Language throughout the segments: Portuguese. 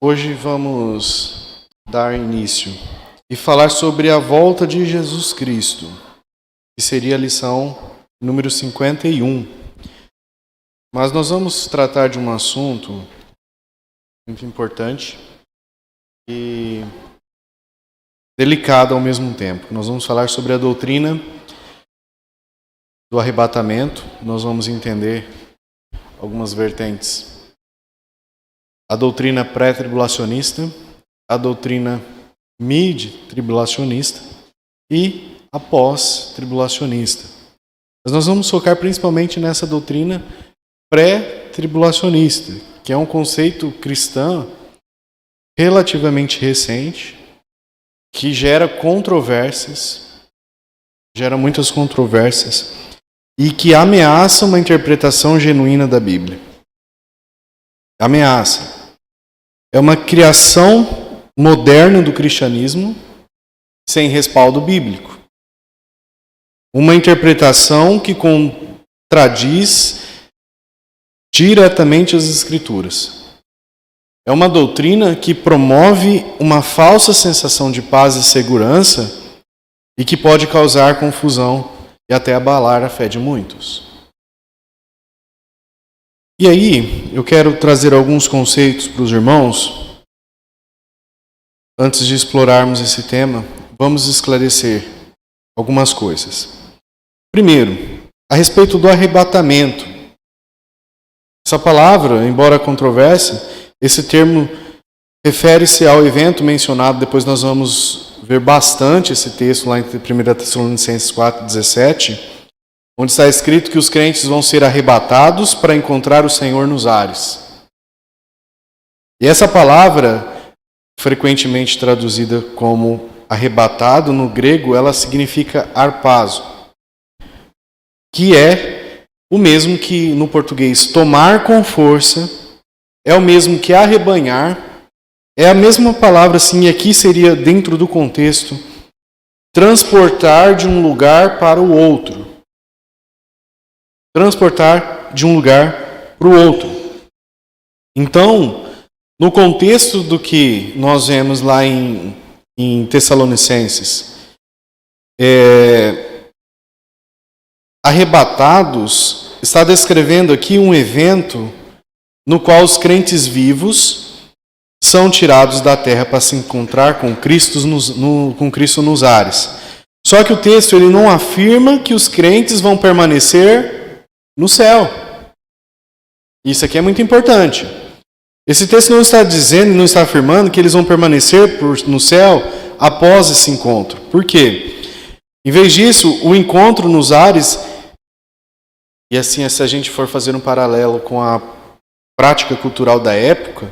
Hoje vamos dar início e falar sobre a volta de Jesus Cristo, que seria a lição número 51. Mas nós vamos tratar de um assunto muito importante e delicado ao mesmo tempo. Nós vamos falar sobre a doutrina do arrebatamento. Nós vamos entender algumas vertentes. A doutrina pré-tribulacionista, a doutrina mid-tribulacionista e a pós-tribulacionista. Mas nós vamos focar principalmente nessa doutrina pré-tribulacionista, que é um conceito cristão relativamente recente, que gera muitas controvérsias, e que ameaça uma interpretação genuína da Bíblia. Ameaça. É uma criação moderna do cristianismo sem respaldo bíblico. Uma interpretação que contradiz diretamente as Escrituras. É uma doutrina que promove uma falsa sensação de paz e segurança e que pode causar confusão e até abalar a fé de muitos. E aí, eu quero trazer alguns conceitos para os irmãos. Antes de explorarmos esse tema, vamos esclarecer algumas coisas. Primeiro, a respeito do arrebatamento. Essa palavra, embora controversa, esse termo refere-se ao evento mencionado, depois nós vamos ver bastante esse texto lá em 1 Tessalonicenses 4,17, onde está escrito que os crentes vão ser arrebatados para encontrar o Senhor nos ares. E essa palavra, frequentemente traduzida como arrebatado, no grego, ela significa harpazo, que é o mesmo que no português tomar com força, é o mesmo que arrebanhar, é a mesma palavra, assim, e aqui seria, dentro do contexto, transportar de um lugar para o outro. Transportar de um lugar para o outro. Então, no contexto do que nós vemos lá em Tessalonicenses, arrebatados, está descrevendo aqui um evento no qual os crentes vivos são tirados da terra para se encontrar com Cristo nos ares. Só que o texto ele não afirma que os crentes vão permanecer no céu. Isso aqui é muito importante. Esse texto não está dizendo, não está afirmando que eles vão permanecer no céu após esse encontro. Por quê? Em vez disso, o encontro nos ares, e assim, se a gente for fazer um paralelo com a prática cultural da época,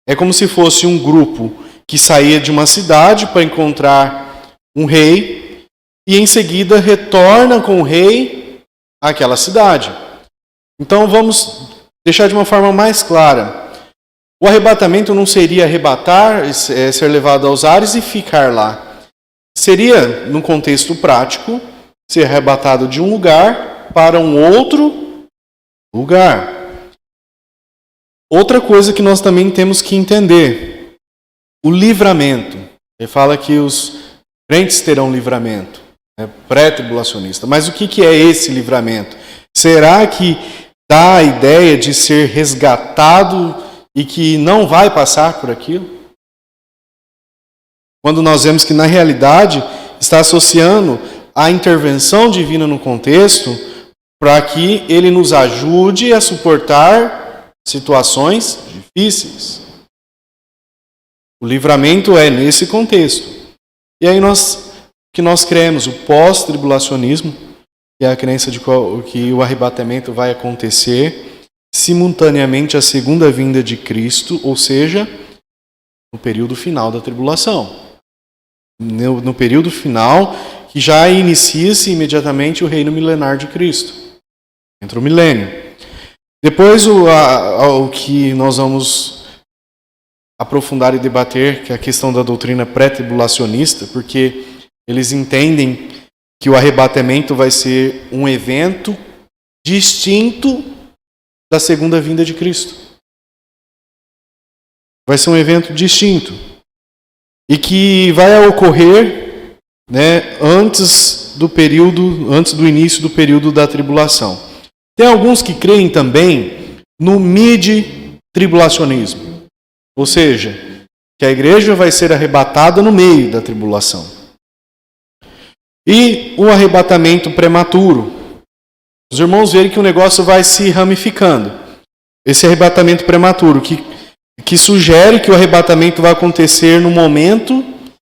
é como se fosse um grupo que saía de uma cidade para encontrar um rei e em seguida retorna com o rei àquela cidade. Então vamos deixar de uma forma mais clara. O arrebatamento não seria arrebatar, ser levado aos ares e ficar lá. Seria, no contexto prático, ser arrebatado de um lugar para um outro lugar. Outra coisa que nós também temos que entender, o livramento. Ele fala que os crentes terão livramento, pré-tribulacionista. Mas o que é esse livramento? Será que dá a ideia de ser resgatado e que não vai passar por aquilo? Quando nós vemos que, na realidade, está associando a intervenção divina no contexto para que ele nos ajude a suportar situações difíceis. O livramento é nesse contexto. E aí que nós cremos, o pós-tribulacionismo, que é a crença de que o arrebatamento vai acontecer simultaneamente à segunda vinda de Cristo, ou seja, no período final da tribulação. No período final, que já inicia-se imediatamente o reino milenar de Cristo. Entra o milênio. Depois, o que nós vamos aprofundar e debater, que é a questão da doutrina pré-tribulacionista, porque eles entendem que o arrebatamento vai ser um evento distinto da segunda vinda de Cristo. vai ser um evento distinto e que vai ocorrer, né, antes do início do período da tribulação. Tem alguns que creem também no mid-tribulacionismo, ou seja, que a igreja vai ser arrebatada no meio da tribulação. E o arrebatamento prematuro. Os irmãos verem que o negócio vai se ramificando. Esse arrebatamento prematuro, que sugere que o arrebatamento vai acontecer no momento,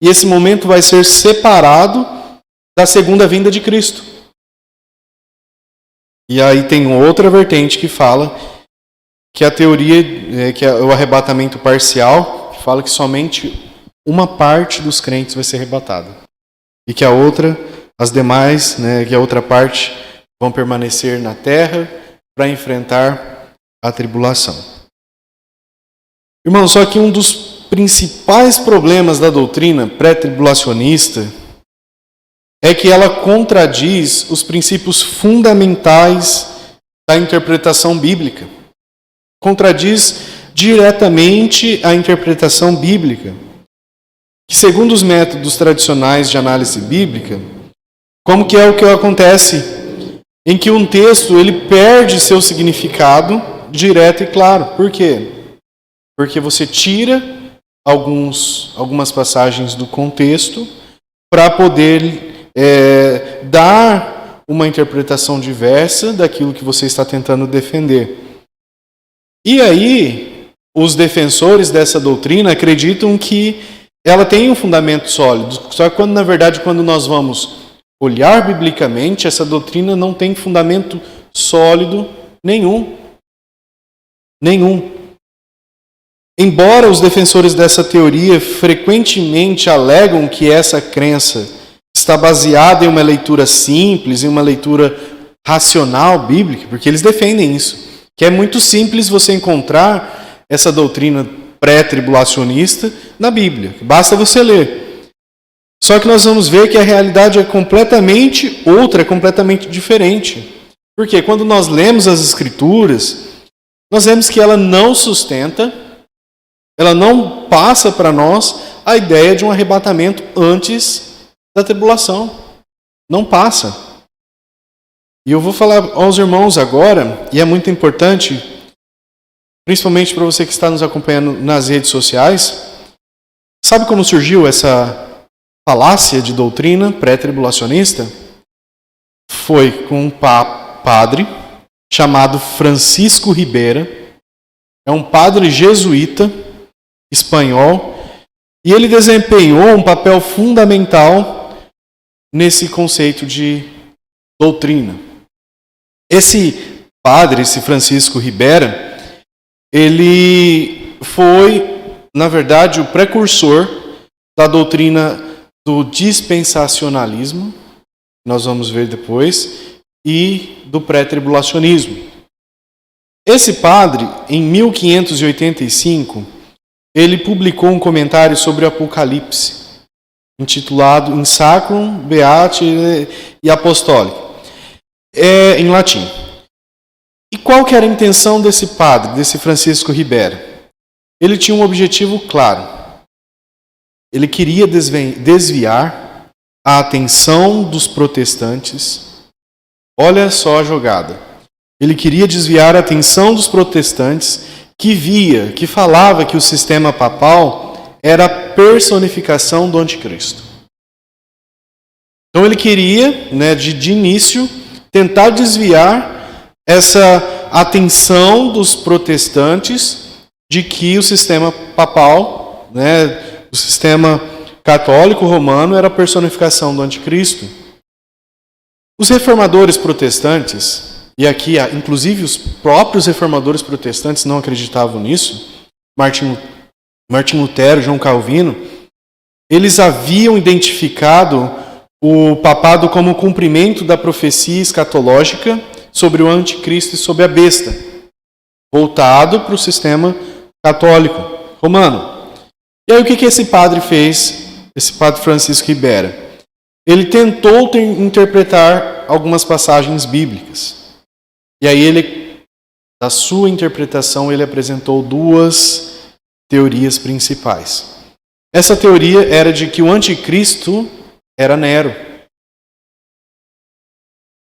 e esse momento vai ser separado da segunda vinda de Cristo. E aí tem outra vertente que fala que a teoria, que é o arrebatamento parcial, que fala que somente uma parte dos crentes vai ser arrebatada. E que a outra, as demais, né, que a outra parte vão permanecer na terra para enfrentar a tribulação. Irmão, só que um dos principais problemas da doutrina pré-tribulacionista é que ela contradiz os princípios fundamentais da interpretação bíblica. Contradiz diretamente a interpretação bíblica. Que segundo os métodos tradicionais de análise bíblica, como que é o que acontece em que um texto ele perde seu significado direto e claro. Por quê? Porque você tira algumas passagens do contexto para poder dar uma interpretação diversa daquilo que você está tentando defender. E aí, os defensores dessa doutrina acreditam que ela tem um fundamento sólido, só que na verdade, quando nós vamos olhar biblicamente, essa doutrina não tem fundamento sólido nenhum. Nenhum. Embora os defensores dessa teoria frequentemente alegam que essa crença está baseada em uma leitura simples, em uma leitura racional bíblica, porque eles defendem isso, que é muito simples você encontrar essa doutrina pré-tribulacionista na Bíblia. Basta você ler. Só que nós vamos ver que a realidade é completamente outra, é completamente diferente. Porque quando nós lemos as Escrituras, nós vemos que ela não sustenta, ela não passa para nós a ideia de um arrebatamento antes da tribulação. Não passa. E eu vou falar aos irmãos agora, e é muito importante, principalmente para você que está nos acompanhando nas redes sociais. Sabe como surgiu essa falácia de doutrina pré-tribulacionista? Foi com um padre chamado Francisco Ribera. É um padre jesuíta espanhol. E ele desempenhou um papel fundamental nesse conceito de doutrina. Esse padre, esse Francisco Ribera, ele foi, na verdade, o precursor da doutrina do dispensacionalismo, nós vamos ver depois, e do pré-tribulacionismo. Esse padre, em 1585, ele publicou um comentário sobre o Apocalipse, intitulado In Sacrum Beati e Apostolic, em latim. E qual que era a intenção desse padre, desse Francisco Ribera? Ele tinha um objetivo claro. Ele queria desviar a atenção dos protestantes. Olha só a jogada. Ele queria desviar a atenção dos protestantes que falava que o sistema papal era a personificação do anticristo. Então ele queria, de início, tentar desviar essa atenção dos protestantes de que o sistema papal, o sistema católico romano era a personificação do anticristo. Os reformadores protestantes, e aqui inclusive os próprios reformadores protestantes não acreditavam nisso, Martim Lutero, João Calvino, eles haviam identificado o papado como o cumprimento da profecia escatológica sobre o anticristo e sobre a besta, voltado para o sistema católico romano. E aí o que esse padre fez, esse padre Francisco Ribera? Ele tentou interpretar algumas passagens bíblicas. E aí da sua interpretação, ele apresentou duas teorias principais. Essa teoria era de que o anticristo era Nero.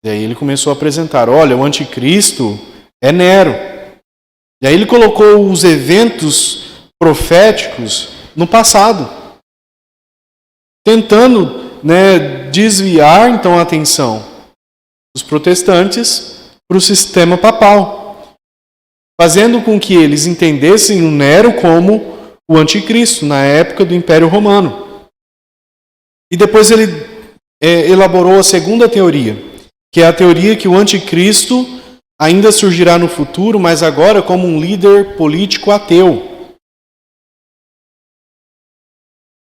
E aí ele começou a apresentar, olha, o anticristo é Nero. E aí ele colocou os eventos proféticos no passado, tentando, desviar então a atenção dos protestantes para o sistema papal, fazendo com que eles entendessem o Nero como o anticristo na época do Império Romano. E depois ele elaborou a segunda teoria, que é a teoria que o anticristo ainda surgirá no futuro, mas agora como um líder político ateu.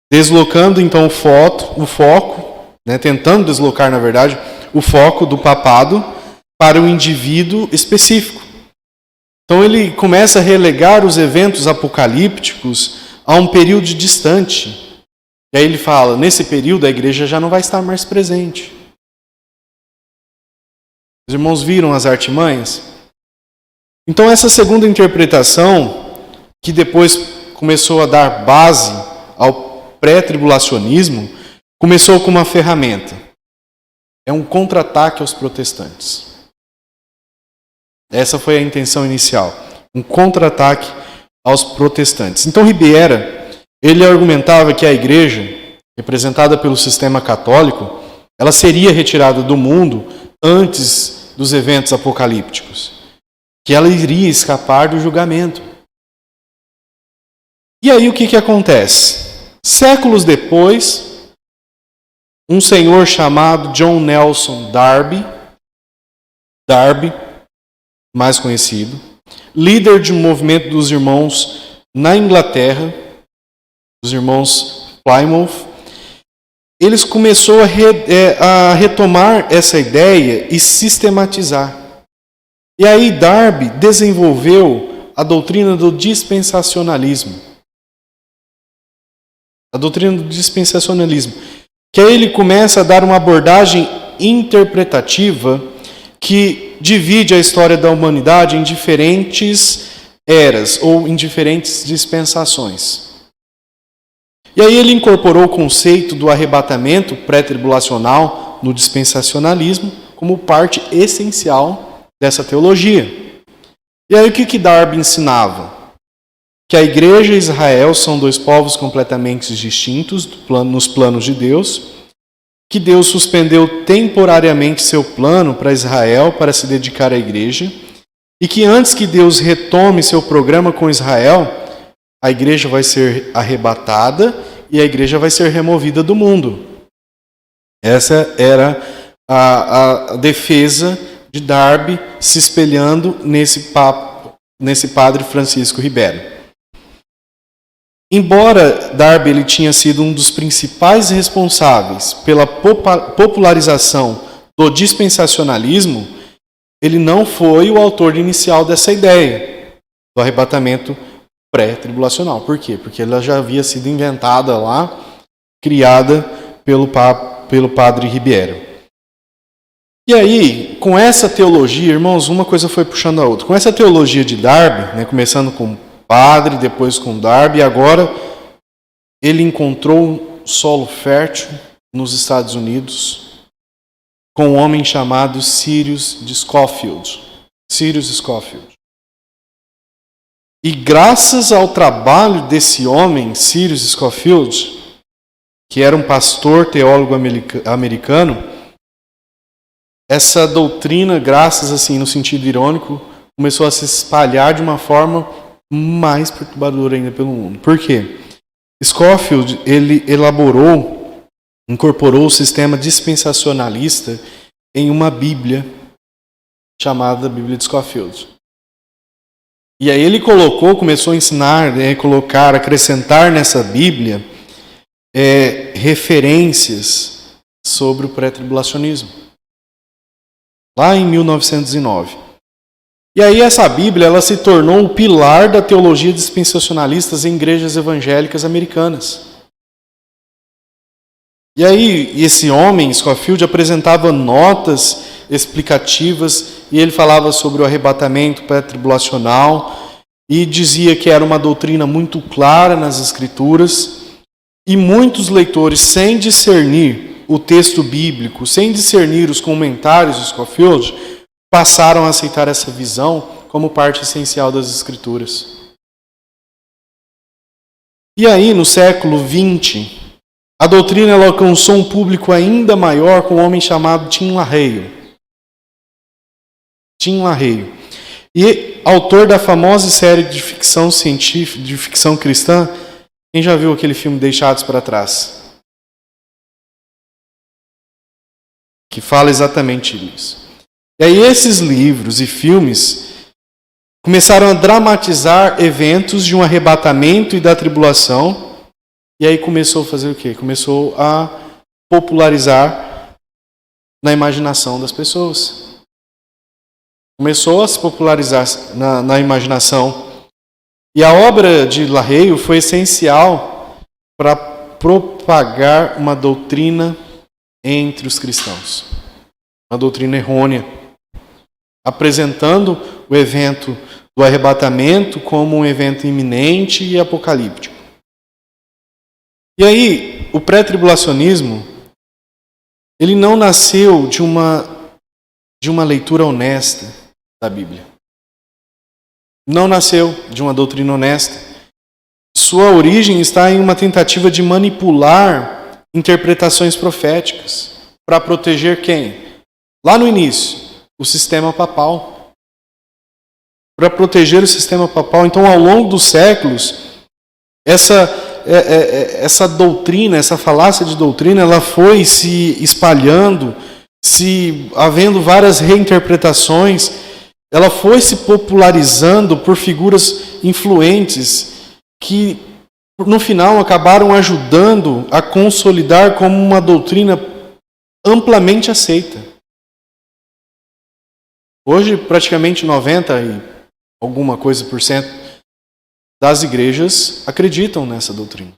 Deslocando então o foco, tentando deslocar, na verdade, o foco do papado para um indivíduo específico. Então ele começa a relegar os eventos apocalípticos a um período distante. E aí ele fala, nesse período a igreja já não vai estar mais presente. Os irmãos viram as artimanhas? Então essa segunda interpretação, que depois começou a dar base ao pré-tribulacionismo, começou com uma ferramenta. É um contra-ataque aos protestantes. Essa foi a intenção inicial. Um contra-ataque aos protestantes. Então Ribiera, ele argumentava que a igreja, representada pelo sistema católico, ela seria retirada do mundo antes dos eventos apocalípticos. Que ela iria escapar do julgamento. E aí o que acontece? Séculos depois, um senhor chamado John Nelson Darby, mais conhecido, líder de um movimento dos irmãos na Inglaterra, os irmãos Plymouth, eles começou a retomar essa ideia e sistematizar. E aí Darby desenvolveu a doutrina do dispensacionalismo. A doutrina do dispensacionalismo. Que aí ele começa a dar uma abordagem interpretativa que divide a história da humanidade em diferentes eras ou em diferentes dispensações. E aí ele incorporou o conceito do arrebatamento pré-tribulacional no dispensacionalismo como parte essencial dessa teologia. E aí o que Darby ensinava? Que a igreja e Israel são dois povos completamente distintos nos planos de Deus, que Deus suspendeu temporariamente seu plano para Israel para se dedicar à igreja, e que antes que Deus retome seu programa com Israel, a igreja vai ser arrebatada e a igreja vai ser removida do mundo. Essa era a defesa de Darby, se espelhando nesse padre Francisco Ribeiro. Embora Darby ele tinha sido um dos principais responsáveis pela popularização do dispensacionalismo, ele não foi o autor inicial dessa ideia do arrebatamento pré-tribulacional. Por quê? Porque ela já havia sido inventada lá, criada pelo padre Ribeiro. E aí, com essa teologia, irmãos, uma coisa foi puxando a outra. Com essa teologia de Darby, começando com padre, depois com Darby, e agora ele encontrou um solo fértil nos Estados Unidos com um homem chamado Sirius Scofield. E graças ao trabalho desse homem, Sirius Scofield, que era um pastor teólogo americano, essa doutrina, graças assim no sentido irônico, começou a se espalhar de uma forma mais perturbadora ainda pelo mundo. Por quê? Scofield, ele incorporou o sistema dispensacionalista em uma Bíblia chamada Bíblia de Scofield. E aí ele começou a ensinar, acrescentar nessa Bíblia referências sobre o pré-tribulacionismo. Lá em 1909. E aí essa Bíblia ela se tornou o pilar da teologia dispensacionalista em igrejas evangélicas americanas. E aí esse homem, Scofield, apresentava notas explicativas e ele falava sobre o arrebatamento pré-tribulacional e dizia que era uma doutrina muito clara nas Escrituras, e muitos leitores, sem discernir o texto bíblico, sem discernir os comentários de Scofield, passaram a aceitar essa visão como parte essencial das Escrituras. E aí, no século XX, a doutrina ela alcançou um público ainda maior com um homem chamado Tim LaHaye. Tim LaHaye. E autor da famosa série de ficção científica, de ficção cristã. Quem já viu aquele filme Deixados para Trás? Que fala exatamente isso. E aí esses livros e filmes começaram a dramatizar eventos de um arrebatamento e da tribulação. E aí começou a fazer o quê? Começou a popularizar na imaginação das pessoas. Começou a se popularizar na imaginação. E a obra de LaHaye foi essencial para propagar uma doutrina entre os cristãos. Uma doutrina errônea. Apresentando o evento do arrebatamento como um evento iminente e apocalíptico. E aí, o pré-tribulacionismo, ele não nasceu de uma leitura honesta da Bíblia. Não nasceu de uma doutrina honesta. Sua origem está em uma tentativa de manipular interpretações proféticas para proteger quem? Lá no início, o sistema papal. Para proteger o sistema papal. Então, ao longo dos séculos, essa doutrina, essa falácia de doutrina, ela foi se espalhando, havendo várias reinterpretações, ela foi se popularizando por figuras influentes que, no final, acabaram ajudando a consolidar como uma doutrina amplamente aceita. Hoje, praticamente 90 e alguma coisa por cento das igrejas acreditam nessa doutrina.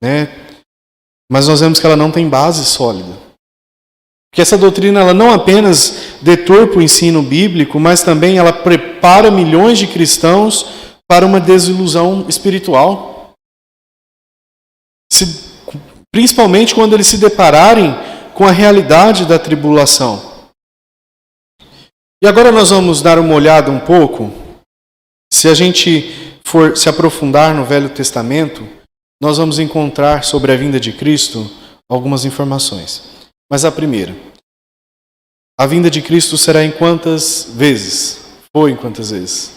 Né? Mas nós vemos que ela não tem base sólida. Porque essa doutrina ela não apenas deturpa o ensino bíblico, mas também ela prepara milhões de cristãos para uma desilusão espiritual. Principalmente quando eles se depararem com a realidade da tribulação. E agora nós vamos dar uma olhada um pouco, se a gente for se aprofundar no Velho Testamento, nós vamos encontrar sobre a vinda de Cristo algumas informações. Mas a primeira, a vinda de Cristo será em quantas vezes? Foi em quantas vezes?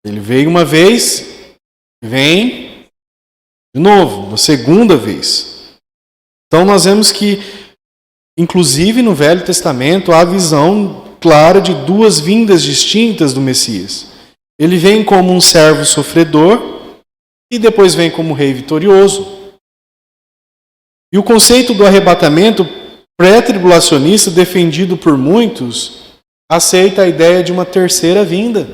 Ele veio uma vez, vem de novo, uma segunda vez. Então nós vemos que, inclusive no Velho Testamento, há a visão clara de duas vindas distintas do Messias. Ele vem como um servo sofredor e depois vem como rei vitorioso. E o conceito do arrebatamento pré-tribulacionista, defendido por muitos, aceita a ideia de uma terceira vinda.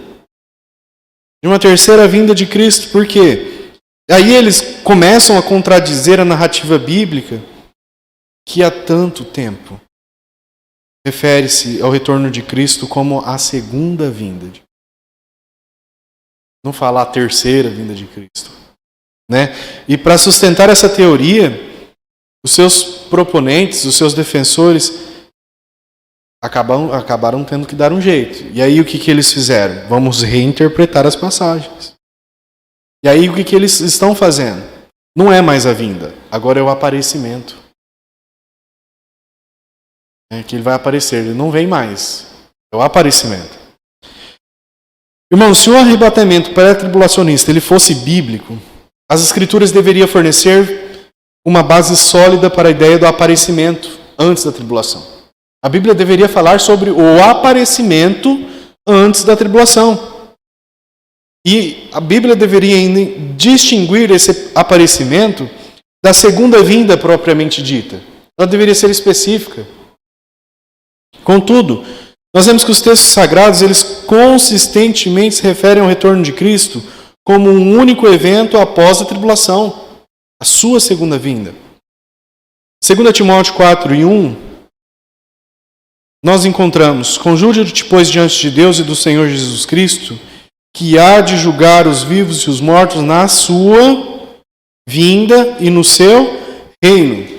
De uma terceira vinda de Cristo. Por quê? Aí eles começam a contradizer a narrativa bíblica que há tanto tempo refere-se ao retorno de Cristo como a segunda vinda. Não fala a terceira vinda de Cristo. Né? E para sustentar essa teoria, os seus proponentes, os seus defensores, acabaram tendo que dar um jeito. E aí o que eles fizeram? Vamos reinterpretar as passagens. E aí o que eles estão fazendo? Não é mais a vinda, agora é o aparecimento. Que ele vai aparecer, ele não vem mais. É o aparecimento. Irmão, se o arrebatamento pré-tribulacionista ele fosse bíblico, as Escrituras deveriam fornecer uma base sólida para a ideia do aparecimento antes da tribulação. A Bíblia deveria falar sobre o aparecimento antes da tribulação. E a Bíblia deveria distinguir esse aparecimento da segunda vinda propriamente dita. Ela deveria ser específica. Contudo, nós vemos que os textos sagrados, eles consistentemente se referem ao retorno de Cristo como um único evento após a tribulação, a sua segunda vinda. 2 Timóteo 4:1 nós encontramos: conjura-te, pois, diante de Deus e do Senhor Jesus Cristo, que há de julgar os vivos e os mortos na sua vinda e no seu reino.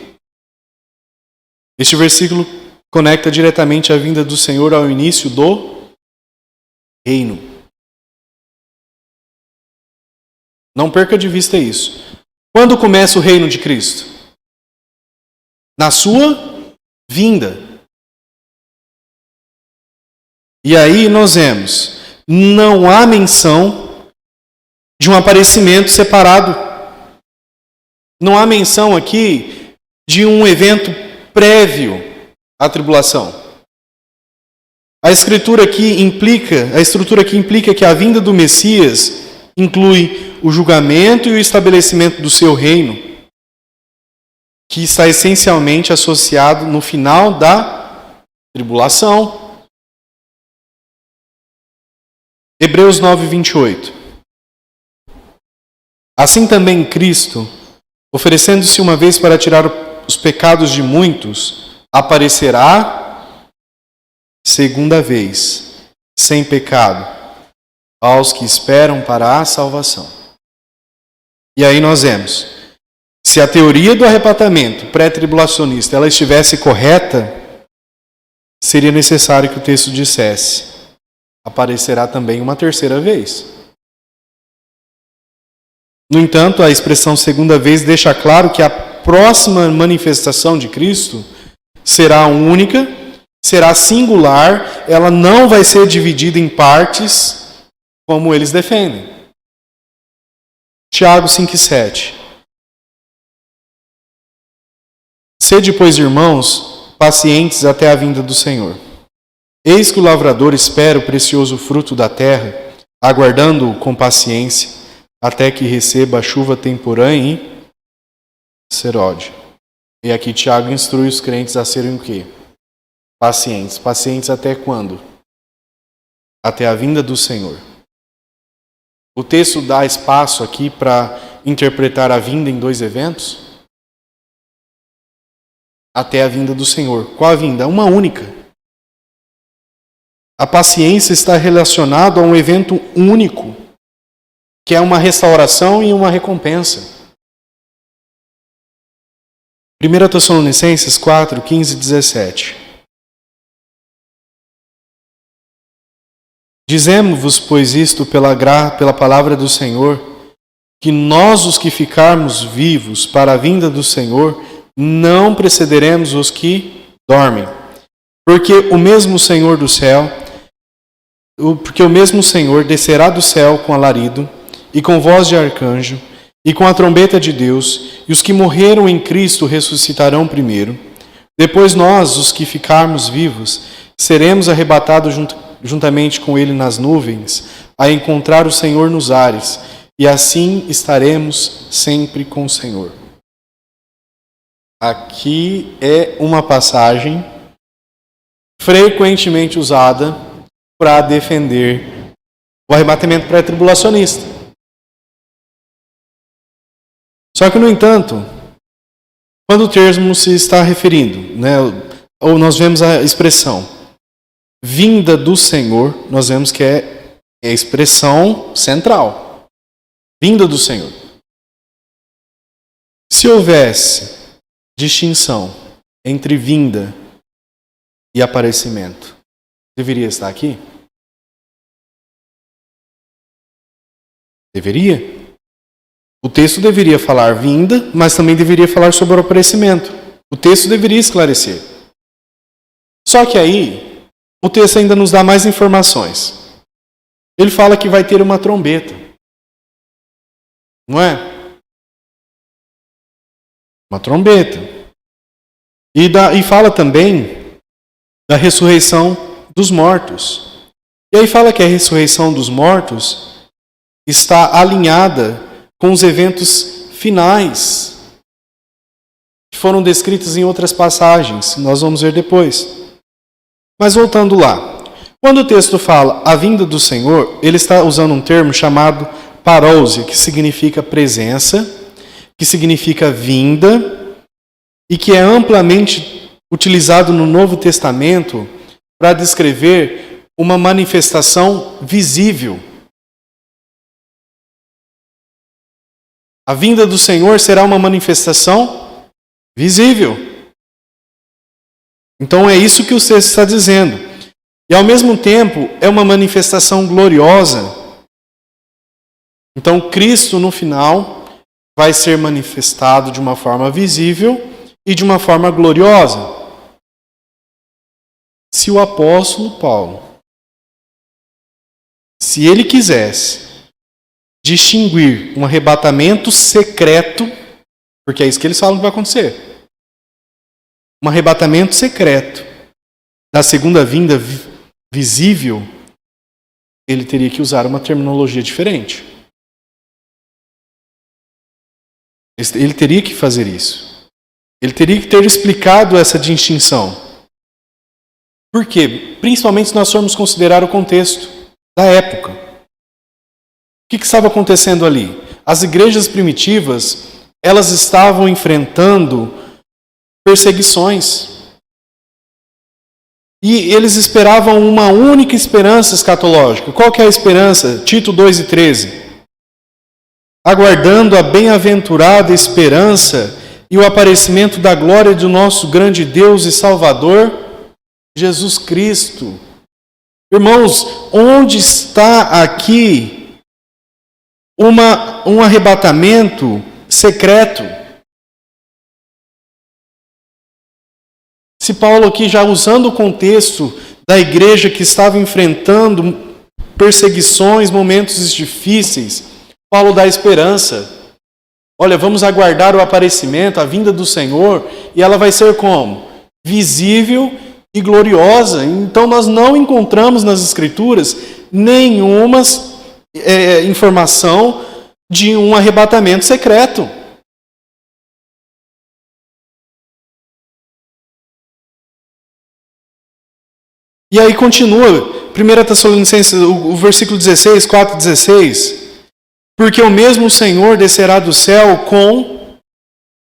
Este versículo conecta diretamente a vinda do Senhor ao início do reino. Não perca de vista isso. Quando começa o reino de Cristo? Na sua vinda. E aí nós vemos, não há menção de um aparecimento separado. Não há menção aqui de um evento prévio à tribulação. A estrutura aqui implica que a vinda do Messias inclui o julgamento e o estabelecimento do seu reino, que está essencialmente associado no final da tribulação. Hebreus 9:28. Assim também Cristo, oferecendo-se uma vez para tirar os pecados de muitos, aparecerá segunda vez, sem pecado, aos que esperam para a salvação. E aí nós vemos, se a teoria do arrebatamento pré-tribulacionista ela estivesse correta, seria necessário que o texto dissesse: aparecerá também uma terceira vez. No entanto, a expressão segunda vez deixa claro que a próxima manifestação de Cristo será única, será singular, ela não vai ser dividida em partes, como eles defendem. Tiago 5:7. Sede, pois, irmãos, pacientes até a vinda do Senhor. Eis que o lavrador espera o precioso fruto da terra, aguardando-o com paciência, até que receba a chuva temporânea e serode. E aqui Tiago instrui os crentes a serem o quê? Pacientes. Pacientes até quando? Até a vinda do Senhor. O texto dá espaço aqui para interpretar a vinda em dois eventos? Até a vinda do Senhor. Qual a vinda? Uma única. A paciência está relacionada a um evento único, que é uma restauração e uma recompensa. 1 Tessalonicenses 4, 15 e 17. Dizemos-vos, pois, isto pela palavra do Senhor, que nós, os que ficarmos vivos para a vinda do Senhor, não precederemos os que dormem. Porque o mesmo Senhor descerá do céu com alarido, e com voz de arcanjo, e com a trombeta de Deus, e os que morreram em Cristo ressuscitarão primeiro. Depois nós, os que ficarmos vivos, seremos arrebatados juntamente com Ele nas nuvens, a encontrar o Senhor nos ares, e assim estaremos sempre com o Senhor. Aqui é uma passagem frequentemente usada para defender o arrebatamento pré-tribulacionista. Só que, no entanto, quando o termo se está referindo, ou nós vemos a expressão vinda do Senhor, nós vemos que é a expressão central. Vinda do Senhor. Se houvesse distinção entre vinda e aparecimento, deveria estar aqui? Deveria. O texto deveria falar vinda, mas também deveria falar sobre o aparecimento. O texto deveria esclarecer. Só que aí, o texto ainda nos dá mais informações. Ele fala que vai ter uma trombeta. Não é? Uma trombeta. E fala também da ressurreição dos mortos. E aí fala que a ressurreição dos mortos está alinhada com os eventos finais que foram descritos em outras passagens. Nós vamos ver depois. Mas voltando lá. Quando o texto fala a vinda do Senhor, ele está usando um termo chamado parousia, que significa presença, que significa vinda, e que é amplamente utilizado no Novo Testamento para descrever uma manifestação visível. A vinda do Senhor será uma manifestação visível. Então é isso que o texto está dizendo. E ao mesmo tempo é uma manifestação gloriosa. Então Cristo no final vai ser manifestado de uma forma visível e de uma forma gloriosa. Se o apóstolo Paulo, se ele quisesse distinguir um arrebatamento secreto, porque é isso que eles falam que vai acontecer, um arrebatamento secreto da segunda vinda visível, ele teria que usar uma terminologia diferente. Ele teria que fazer isso. Ele teria que ter explicado essa distinção. Por quê? Principalmente se nós formos considerar o contexto da época. O que estava acontecendo ali? As igrejas primitivas, elas estavam enfrentando perseguições. E eles esperavam uma única esperança escatológica. Qual que é a esperança? Tito 2:13. Aguardando a bem-aventurada esperança e o aparecimento da glória do nosso grande Deus e Salvador, Jesus Cristo. Irmãos, onde está aqui um arrebatamento secreto? Se Paulo aqui, já usando o contexto da igreja que estava enfrentando perseguições, momentos difíceis, Paulo dá esperança. Olha, vamos aguardar o aparecimento, a vinda do Senhor, e ela vai ser como? Visível e gloriosa. Então nós não encontramos nas Escrituras nenhuma informação de um arrebatamento secreto. E aí continua, 1 Tessalonicenses, o versículo 16, 4:16. Porque o mesmo Senhor descerá do céu com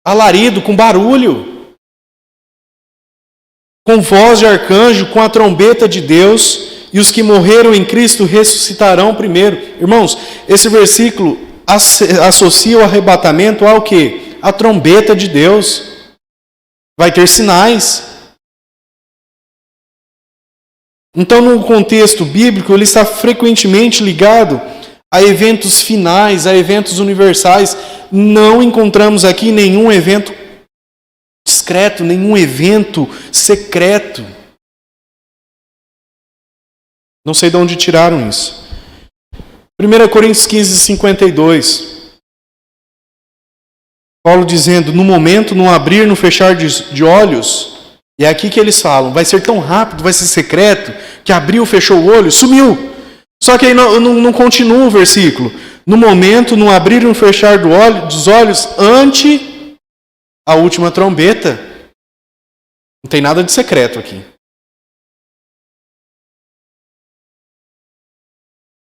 alarido, com barulho, com voz de arcanjo, com a trombeta de Deus, e os que morreram em Cristo ressuscitarão primeiro. Irmãos, esse versículo associa o arrebatamento ao quê? A trombeta de Deus. Vai ter sinais. Então, no contexto bíblico, ele está frequentemente ligado a eventos finais, a eventos universais. Não encontramos aqui nenhum evento discreto, nenhum evento secreto. Não sei de onde tiraram isso. 1 Coríntios 15:52. Paulo dizendo, no momento, no abrir, no fechar de olhos, e é aqui que eles falam, vai ser tão rápido, vai ser secreto, que abriu, fechou o olho, sumiu. Só que aí não continua o versículo. No momento, no abrir e no fechar dos olhos, ante a última trombeta. Não tem nada de secreto aqui.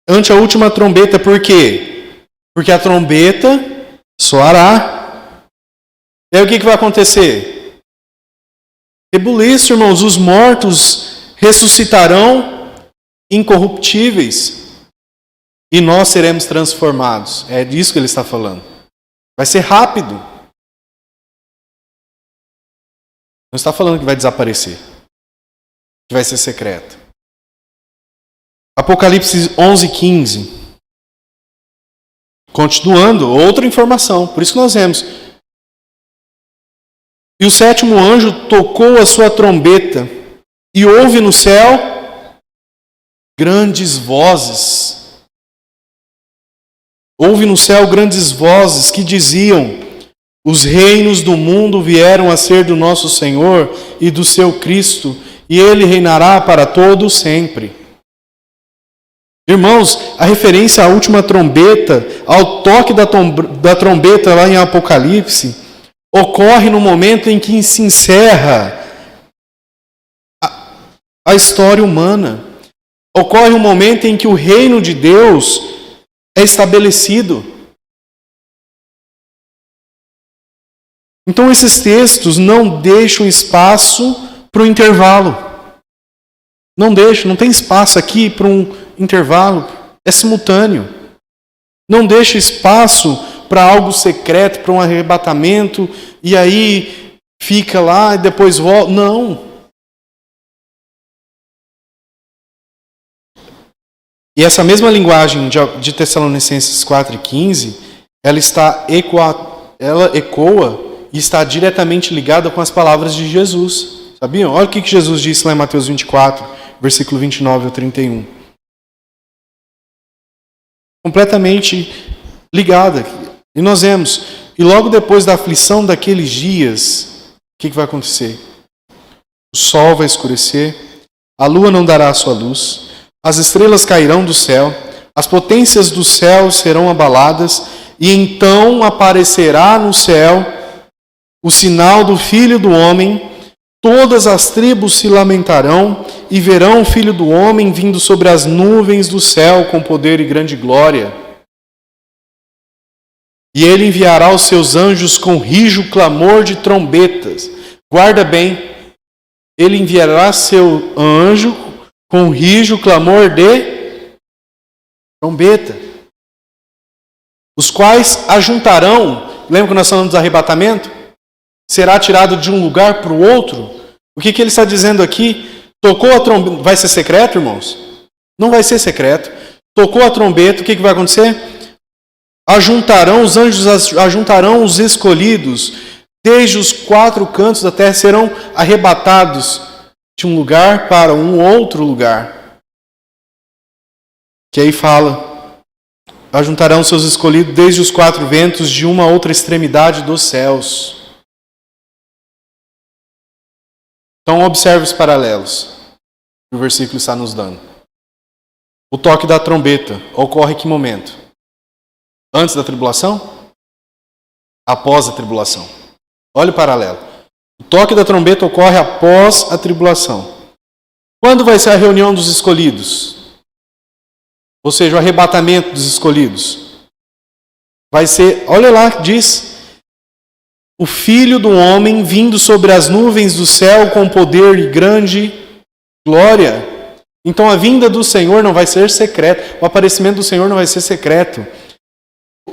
Ante a última trombeta, por quê? Porque a trombeta soará. E aí o que vai acontecer? Rebuliço, irmãos, os mortos ressuscitarão incorruptíveis e nós seremos transformados. É disso que ele está falando. Vai ser rápido. Não está falando que vai desaparecer, que vai ser secreto. Apocalipse 11:15. Continuando, outra informação. Por isso que nós vemos. E o sétimo anjo tocou a sua trombeta e houve no céu grandes vozes. Houve no céu grandes vozes que diziam: os reinos do mundo vieram a ser do nosso Senhor e do seu Cristo, e ele reinará para todo sempre. Irmãos, a referência à última trombeta, ao toque da trombeta lá em Apocalipse, ocorre no momento em que se encerra a história humana. Ocorre um momento em que o reino de Deus é estabelecido. Então esses textos não deixam espaço para o intervalo. Não deixa, não tem espaço aqui para um intervalo. É simultâneo. Não deixa espaço para algo secreto, para um arrebatamento, e aí fica lá e depois volta. Não. E essa mesma linguagem de Tessalonicenses 4:15, ela ecoa e está diretamente ligada com as palavras de Jesus. Sabiam? Olha o que Jesus disse lá em Mateus 24, versículo 29 ao 31. Completamente ligada. E nós vemos, e logo depois da aflição daqueles dias, o que vai acontecer? O sol vai escurecer, a lua não dará a sua luz, as estrelas cairão do céu, as potências do céu serão abaladas, e então aparecerá no céu o sinal do Filho do Homem. Todas as tribos se lamentarão e verão o Filho do Homem vindo sobre as nuvens do céu com poder e grande glória. E ele enviará os seus anjos com rijo clamor de trombetas. Guarda bem, ele enviará seu anjo com rijo clamor de trombeta. Os quais ajuntarão, lembra que nós falamos do arrebatamento? Será tirado de um lugar para o outro? O que ele está dizendo aqui? Tocou a trombeta. Vai ser secreto, irmãos? Não vai ser secreto. Tocou a trombeta, o que vai acontecer? Ajuntarão os anjos, ajuntarão os escolhidos, desde os quatro cantos da terra, serão arrebatados de um lugar para um outro lugar. Que aí fala, ajuntarão seus escolhidos desde os quatro ventos de uma outra extremidade dos céus. Então observe os paralelos que o versículo está nos dando. O toque da trombeta ocorre em que momento? Antes da tribulação? Após a tribulação. Olha o paralelo. O toque da trombeta ocorre após a tribulação. Quando vai ser a reunião dos escolhidos? Ou seja, o arrebatamento dos escolhidos. Vai ser, olha lá, diz, o Filho do Homem vindo sobre as nuvens do céu com poder e grande glória. Então a vinda do Senhor não vai ser secreto. O aparecimento do Senhor não vai ser secreto.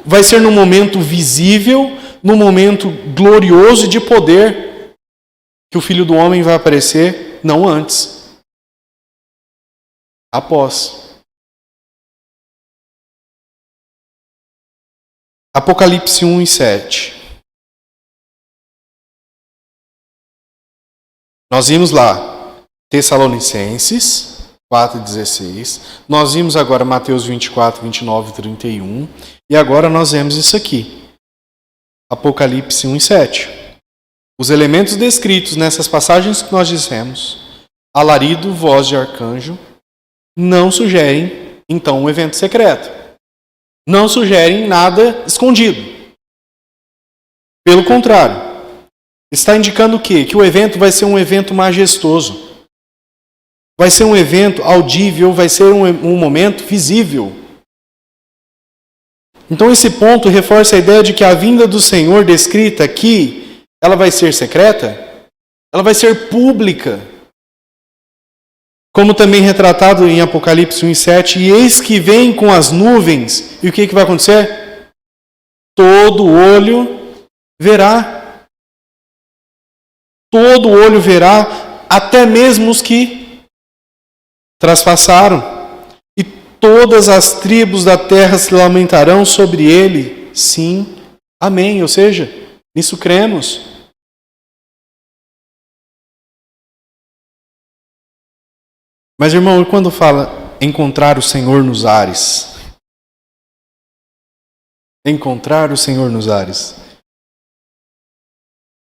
Vai ser num momento visível, num momento glorioso de poder, que o Filho do Homem vai aparecer, não antes. Após. Apocalipse 1:7. Nós vimos lá Tessalonicenses 4:16. Nós vimos agora Mateus 24, 29 e 31. E agora nós vemos isso aqui. Apocalipse 1:7. Os elementos descritos nessas passagens que nós dissemos, alarido, voz de arcanjo, não sugerem, então, um evento secreto. Não sugerem nada escondido. Pelo contrário, está indicando o quê? Que o evento vai ser um evento majestoso. Vai ser um evento audível, vai ser um momento visível. Então esse ponto reforça a ideia de que a vinda do Senhor descrita aqui, ela vai ser secreta? Ela vai ser pública. Como também retratado em Apocalipse 1:7, e eis que vem com as nuvens, e o que vai acontecer? Todo olho verá. Todo olho verá, até mesmo os que traspassaram. E todas as tribos da terra se lamentarão sobre ele. Sim, amém. Ou seja, nisso cremos. Mas, irmão, e quando fala encontrar o Senhor nos ares? Encontrar o Senhor nos ares.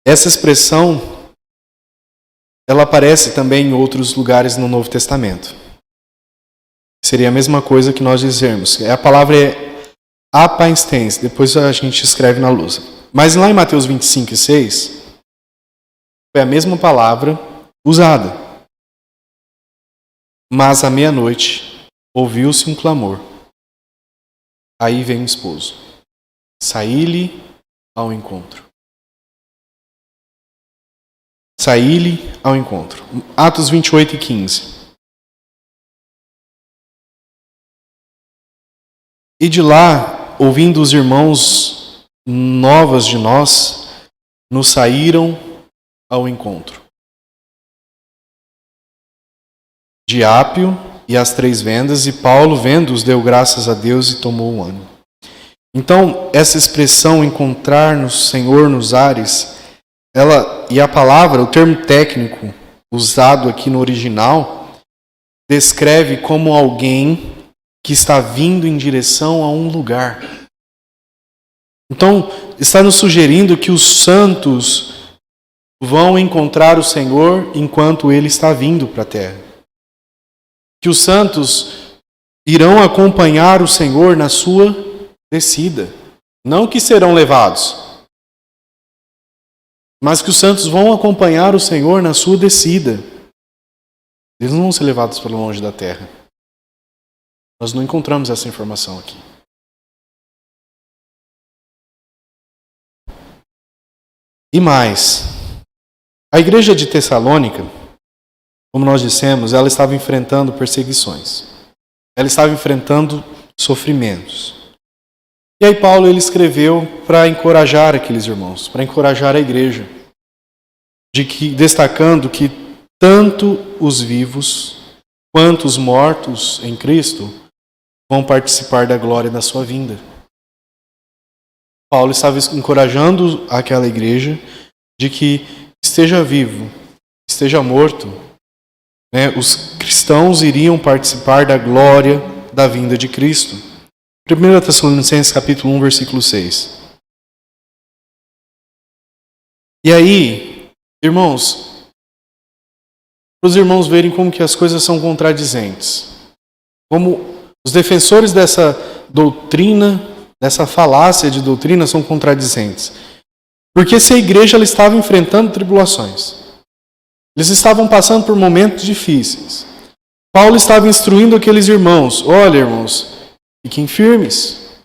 Essa expressão, ela aparece também em outros lugares no Novo Testamento. Seria a mesma coisa que nós dizermos. A palavra é apainstens, depois a gente escreve na lousa. Mas lá em Mateus 25:6, foi a mesma palavra usada. Mas à meia-noite ouviu-se um clamor. Aí vem o esposo. Saí-lhe ao encontro. Saí-lhe ao encontro. Atos 28:15. E de lá, ouvindo os irmãos novas de nós, nos saíram ao encontro. De Ápio e as 3 vendas, e Paulo, vendo-os, deu graças a Deus e tomou o ânimo. Então, essa expressão, encontrar no Senhor nos ares, e a palavra, o termo técnico usado aqui no original, descreve como alguém que está vindo em direção a um lugar. Então, está nos sugerindo que os santos vão encontrar o Senhor enquanto Ele está vindo para a terra. Que os santos irão acompanhar o Senhor na sua descida. Não que serão levados, mas que os santos vão acompanhar o Senhor na sua descida. Eles não vão ser levados para longe da terra. Nós não encontramos essa informação aqui. E mais, a igreja de Tessalônica, como nós dissemos, ela estava enfrentando perseguições. Ela estava enfrentando sofrimentos. E aí Paulo ele escreveu para encorajar aqueles irmãos, para encorajar a igreja, destacando que tanto os vivos quanto os mortos em Cristo vão participar da glória da sua vinda. Paulo estava encorajando aquela igreja de que esteja vivo, esteja morto, os cristãos iriam participar da glória da vinda de Cristo. 1 Tessalonicenses capítulo 1, versículo 6. E aí, irmãos, para os irmãos verem como que as coisas são contradizentes. Como os defensores dessa doutrina, dessa falácia de doutrina são contradizentes. Porque se a igreja ela estava enfrentando tribulações, eles estavam passando por momentos difíceis. Paulo estava instruindo aqueles irmãos, olha irmãos, fiquem firmes.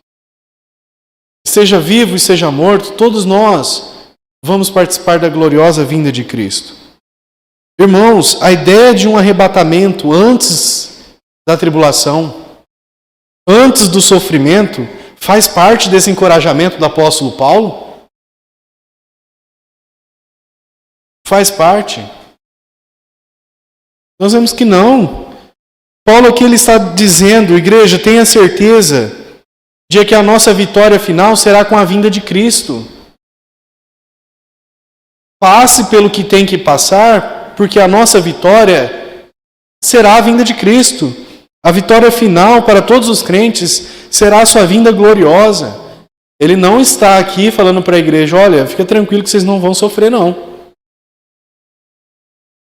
Seja vivo e seja morto, todos nós vamos participar da gloriosa vinda de Cristo. Irmãos, a ideia de um arrebatamento antes da tribulação, antes do sofrimento, faz parte desse encorajamento do apóstolo Paulo? Faz parte? Nós vemos que não. Paulo aqui ele está dizendo, igreja, tenha certeza de que a nossa vitória final será com a vinda de Cristo. Passe pelo que tem que passar, porque a nossa vitória será a vinda de Cristo. A vitória final para todos os crentes será a sua vinda gloriosa. Ele não está aqui falando para a igreja, olha, fica tranquilo que vocês não vão sofrer não.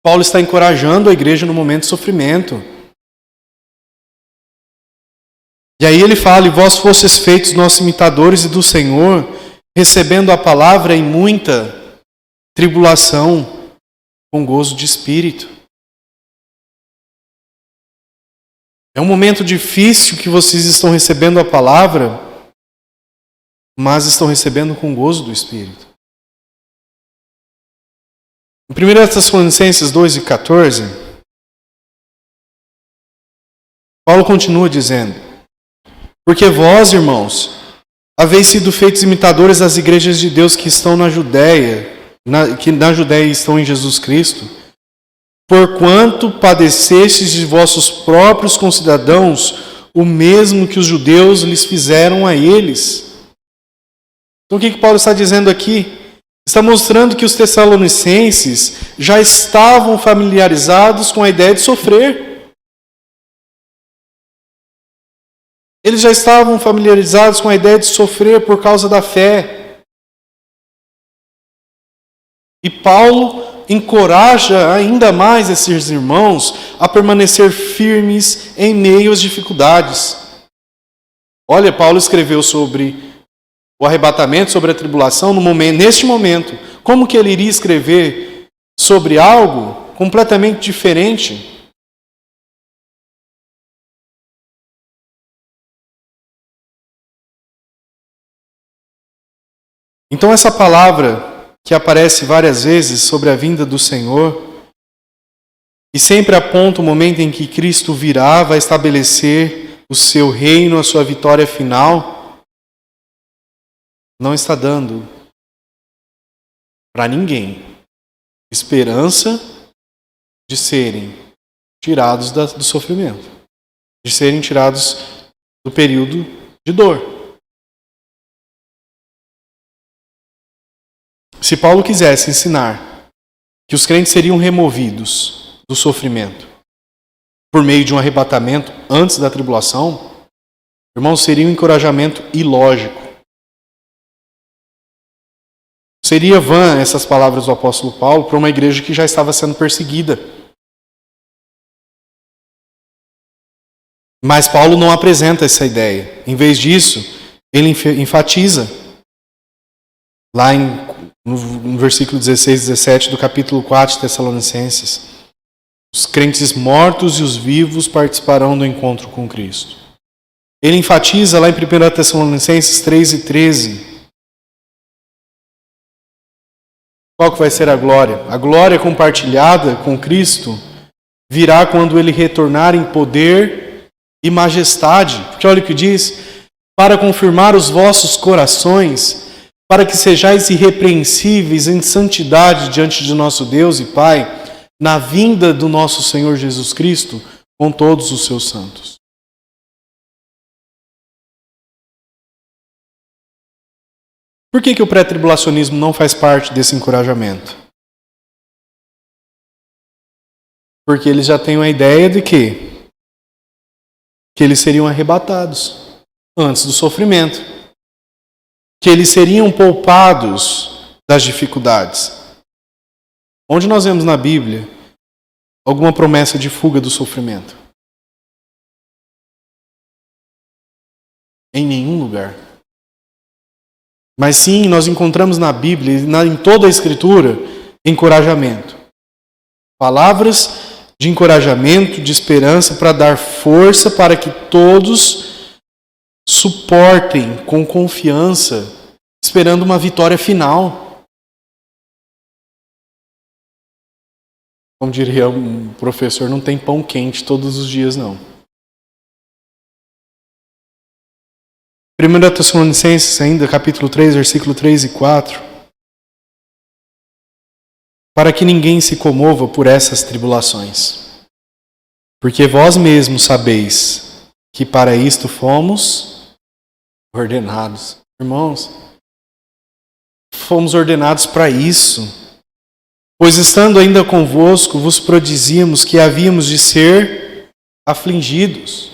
Paulo está encorajando a igreja no momento de sofrimento. E aí ele fala, e vós fostes feitos nossos imitadores e do Senhor, recebendo a palavra em muita tribulação, com gozo de espírito. É um momento difícil que vocês estão recebendo a palavra, mas estão recebendo com gozo do espírito. Em 1 Tessalonicenses 2:14, Paulo continua dizendo, porque vós, irmãos, haveis sido feitos imitadores das igrejas de Deus que estão na Judéia, que na Judéia estão em Jesus Cristo, porquanto padecestes de vossos próprios concidadãos o mesmo que os judeus lhes fizeram a eles. Então o que Paulo está dizendo aqui? Está mostrando que os tessalonicenses já estavam familiarizados com a ideia de sofrer. Eles já estavam familiarizados com a ideia de sofrer por causa da fé. E Paulo encoraja ainda mais esses irmãos a permanecer firmes em meio às dificuldades. Olha, Paulo escreveu sobre o arrebatamento, sobre a tribulação neste momento. Como que ele iria escrever sobre algo completamente diferente? Então essa palavra que aparece várias vezes sobre a vinda do Senhor e sempre aponta o momento em que Cristo virá, vai estabelecer o o seu reino, a sua vitória final, não está dando para ninguém esperança de serem tirados do sofrimento, de serem tirados do período de dor. Se Paulo quisesse ensinar que os crentes seriam removidos do sofrimento por meio de um arrebatamento antes da tribulação, irmãos, seria um encorajamento ilógico. Seria vã essas palavras do apóstolo Paulo para uma igreja que já estava sendo perseguida. Mas Paulo não apresenta essa ideia. Em vez disso, ele enfatiza lá no versículo 16 e 17 do capítulo 4 de Tessalonicenses: os crentes mortos e os vivos participarão do encontro com Cristo. Ele enfatiza lá em 1 Tessalonicenses 3 e 13. Qual que vai ser a glória? A glória compartilhada com Cristo virá quando Ele retornar em poder e majestade. Porque olha o que diz: para confirmar os vossos corações, para que sejais irrepreensíveis em santidade diante de nosso Deus e Pai, na vinda do nosso Senhor Jesus Cristo, com todos os seus santos. Por que o pré-tribulacionismo não faz parte desse encorajamento? Porque eles já têm uma ideia de que eles seriam arrebatados antes do sofrimento, que eles seriam poupados das dificuldades. Onde nós vemos na Bíblia alguma promessa de fuga do sofrimento? Em nenhum lugar. Mas sim, nós encontramos na Bíblia, em toda a Escritura, encorajamento. Palavras de encorajamento, de esperança, para dar força para que todos suportem com confiança, esperando uma vitória final. Como diria um professor, não tem pão quente todos os dias, não. 1 Tessalonicenses, ainda, capítulo 3, versículo 3 e 4. Para que ninguém se comova por essas tribulações, porque vós mesmos sabeis que para isto fomos ordenados. Irmãos, fomos ordenados para isso. Pois estando ainda convosco, vos prodizíamos que havíamos de ser afligidos,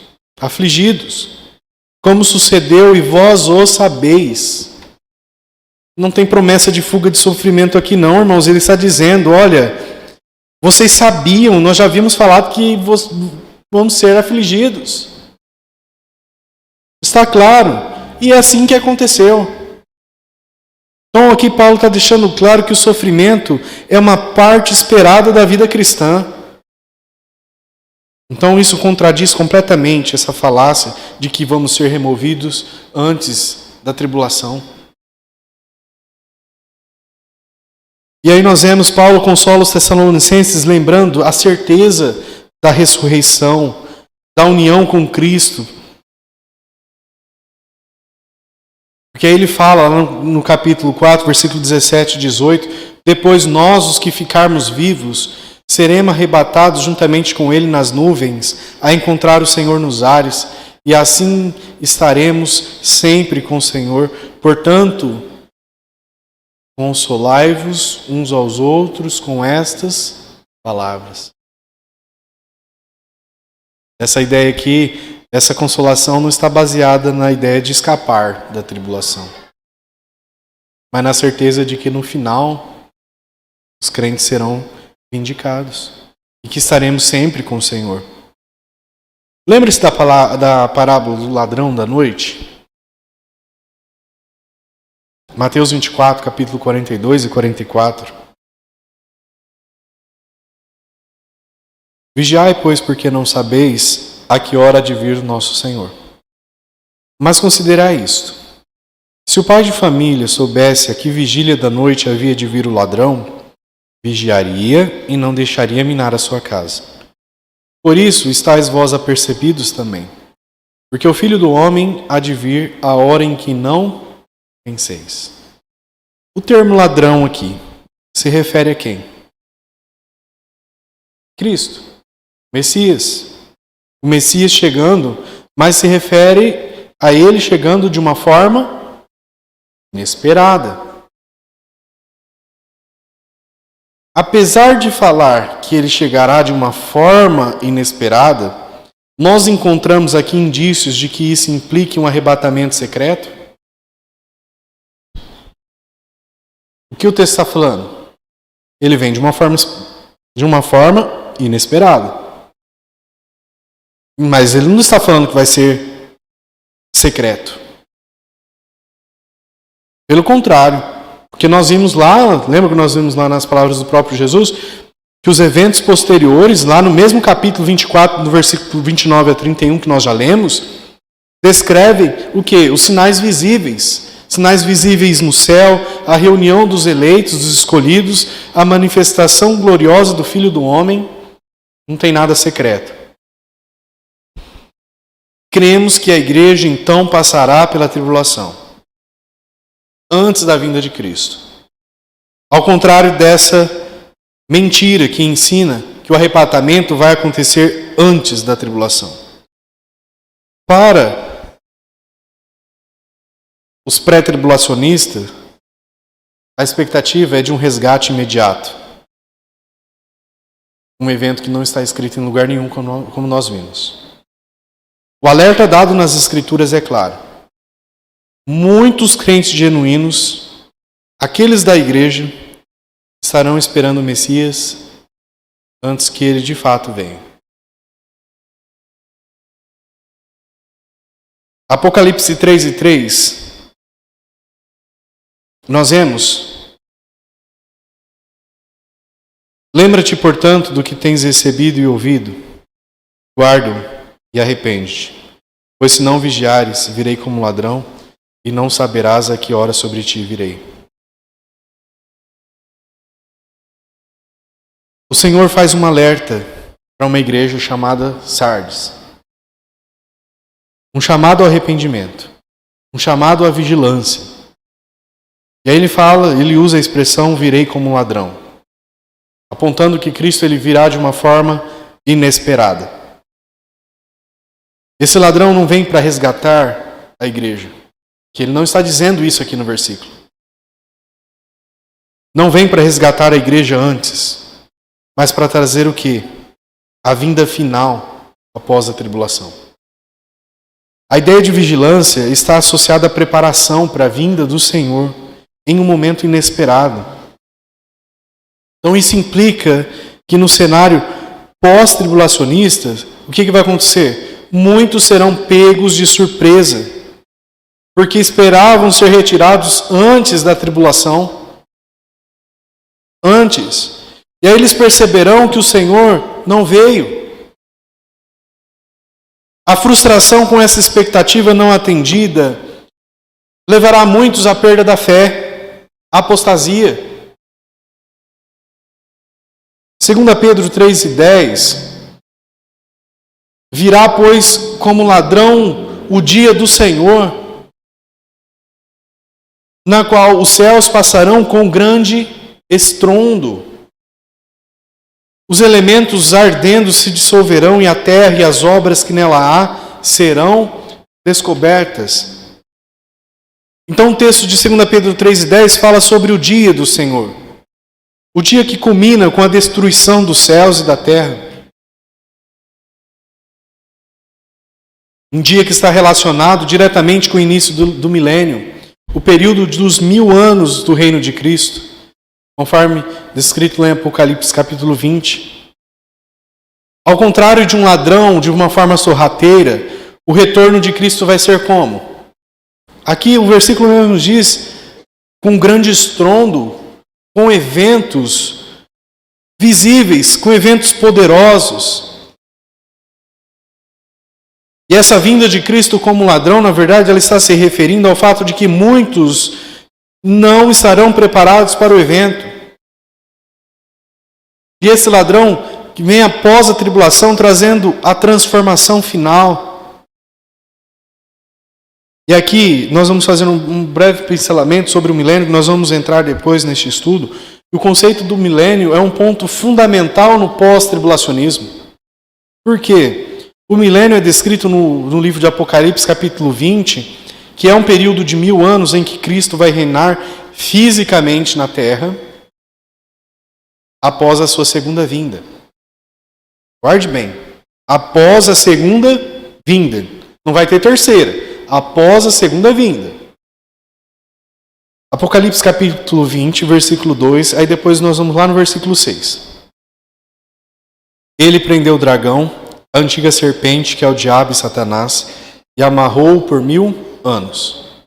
como sucedeu e vós o sabeis. Não tem promessa de fuga de sofrimento aqui não, irmãos. Ele está dizendo, olha, vocês sabiam, nós já havíamos falado que vamos ser afligidos. Está claro. E é assim que aconteceu. Então aqui Paulo está deixando claro que o sofrimento é uma parte esperada da vida cristã. Então isso contradiz completamente essa falácia de que vamos ser removidos antes da tribulação. E aí nós vemos Paulo consola os Tessalonicenses lembrando a certeza da ressurreição, da união com Cristo. Porque aí ele fala no capítulo 4, versículo 17 e 18, depois nós, os que ficarmos vivos, seremos arrebatados juntamente com Ele nas nuvens, a encontrar o Senhor nos ares, e assim estaremos sempre com o Senhor. Portanto, consolai-vos uns aos outros com estas palavras. Essa ideia aqui, essa consolação não está baseada na ideia de escapar da tribulação, mas na certeza de que no final os crentes serão vindicados e que estaremos sempre com o Senhor. Lembre-se da parábola do ladrão da noite? Mateus 24, capítulo 42 e 44. Vigiai, pois, porque não sabeis a que hora há de vir o nosso Senhor. Mas considerai isto: se o pai de família soubesse a que vigília da noite havia de vir o ladrão, vigiaria e não deixaria minar a sua casa. Por isso, estáis vós apercebidos também, Porque o Filho do Homem há de vir a hora em que não penseis. O termo ladrão aqui se refere a quem? Cristo, Messias. O Messias chegando, mas se refere a ele chegando de uma forma inesperada. Apesar de falar que ele chegará de uma forma inesperada, nós encontramos aqui indícios de que isso implique um arrebatamento secreto? O que o texto está falando? Ele vem de uma forma inesperada. Mas ele não está falando que vai ser secreto. Pelo contrário. Porque nós vimos lá, lembra que nós vimos lá nas palavras do próprio Jesus, que os eventos posteriores, lá no mesmo capítulo 24, do versículo 29 a 31, que nós já lemos, descrevem o quê? Os sinais visíveis. Sinais visíveis no céu, a reunião dos eleitos, dos escolhidos, a manifestação gloriosa do Filho do Homem. Não tem nada secreto. Cremos que a igreja então passará pela tribulação antes da vinda de Cristo. Ao contrário dessa mentira que ensina que o arrebatamento vai acontecer antes da tribulação. Para os pré-tribulacionistas, a expectativa é de um resgate imediato. Um evento que não está escrito em lugar nenhum, como nós vimos. O alerta dado nas Escrituras é claro. Muitos crentes genuínos, aqueles da igreja, estarão esperando o Messias antes que ele de fato venha. Apocalipse 3:3, nós vemos: lembra-te, portanto, do que tens recebido e ouvido, guarda-o e arrepende-te, pois se não vigiares, virei como ladrão, e não saberás a que hora sobre ti virei. O Senhor faz um alerta para uma igreja chamada Sardes. Um chamado ao arrependimento. Um chamado à vigilância. E aí ele usa a expressão virei como ladrão, apontando que Cristo ele virá de uma forma inesperada. Esse ladrão não vem para resgatar a igreja. Que ele não está dizendo isso aqui no versículo. Não vem para resgatar a igreja antes, mas para trazer o quê? A vinda final após a tribulação. A ideia de vigilância está associada à preparação para a vinda do Senhor em um momento inesperado. Então isso implica que no cenário pós-tribulacionista, o que vai acontecer? Muitos serão pegos de surpresa, porque esperavam ser retirados antes da tribulação. Antes. E aí eles perceberão que o Senhor não veio. A frustração com essa expectativa não atendida levará muitos à perda da fé, à apostasia. 2 Pedro 3:10, virá, pois, como ladrão o dia do Senhor, na qual os céus passarão com grande estrondo. Os elementos ardendo se dissolverão e a terra e as obras que nela há serão descobertas. Então o texto de 2 Pedro 3:10 fala sobre o dia do Senhor. O dia que culmina com a destruição dos céus e da terra. Um dia que está relacionado diretamente com o início do milênio. O período dos 1000 anos do reino de Cristo, conforme descrito lá em Apocalipse capítulo 20. Ao contrário de um ladrão, de uma forma sorrateira, o retorno de Cristo vai ser como? Aqui o versículo mesmo diz, com grande estrondo, com eventos visíveis, com eventos poderosos. E essa vinda de Cristo como ladrão, na verdade, ela está se referindo ao fato de que muitos não estarão preparados para o evento. E esse ladrão que vem após a tribulação trazendo a transformação final. E aqui nós vamos fazer um breve pincelamento sobre o milênio, que nós vamos entrar depois neste estudo. E o conceito do milênio é um ponto fundamental no pós-tribulacionismo. Por quê? O milênio é descrito no livro de Apocalipse, capítulo 20, que é um período de 1000 anos em que Cristo vai reinar fisicamente na terra após a sua segunda vinda. Guarde bem, após a segunda vinda. Não vai ter terceira. Após a segunda vinda. Apocalipse capítulo 20, versículo 2, aí depois nós vamos lá no versículo 6. Ele prendeu o dragão, a antiga serpente, que é o diabo e Satanás, e amarrou-o por 1000 anos.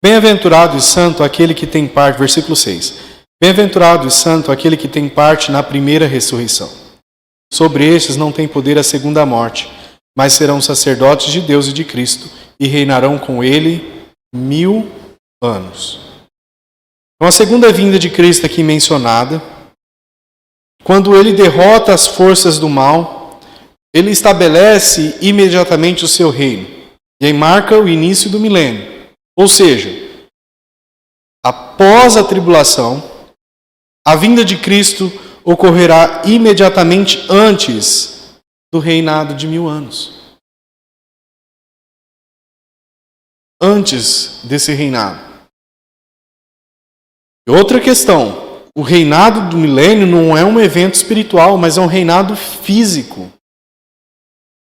Bem-aventurado e santo aquele que tem parte, versículo 6. Bem-aventurado e santo aquele que tem parte na primeira ressurreição. Sobre estes não tem poder a segunda morte, mas serão sacerdotes de Deus e de Cristo, e reinarão com ele 1000 anos. Então, a segunda vinda de Cristo aqui mencionada, quando ele derrota as forças do mal, ele estabelece imediatamente o seu reino. E aí marca o início do milênio. Ou seja, após a tribulação, a vinda de Cristo ocorrerá imediatamente antes do reinado de 1000 anos. Antes desse reinado. E outra questão, o reinado do milênio não é um evento espiritual, mas é um reinado físico.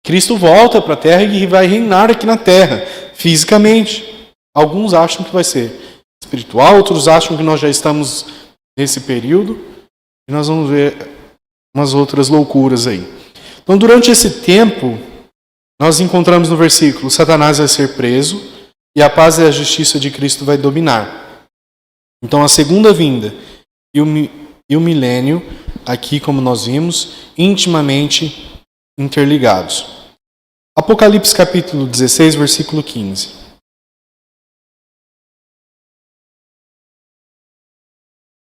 Cristo volta para a terra e vai reinar aqui na terra, fisicamente. Alguns acham que vai ser espiritual, outros acham que nós já estamos nesse período, e nós vamos ver umas outras loucuras aí. Então, durante esse tempo, nós encontramos no versículo, Satanás vai ser preso, e a paz e a justiça de Cristo vai dominar. Então, a segunda vinda e o milênio, aqui como nós vimos, intimamente interligados. Apocalipse capítulo 16, versículo 15.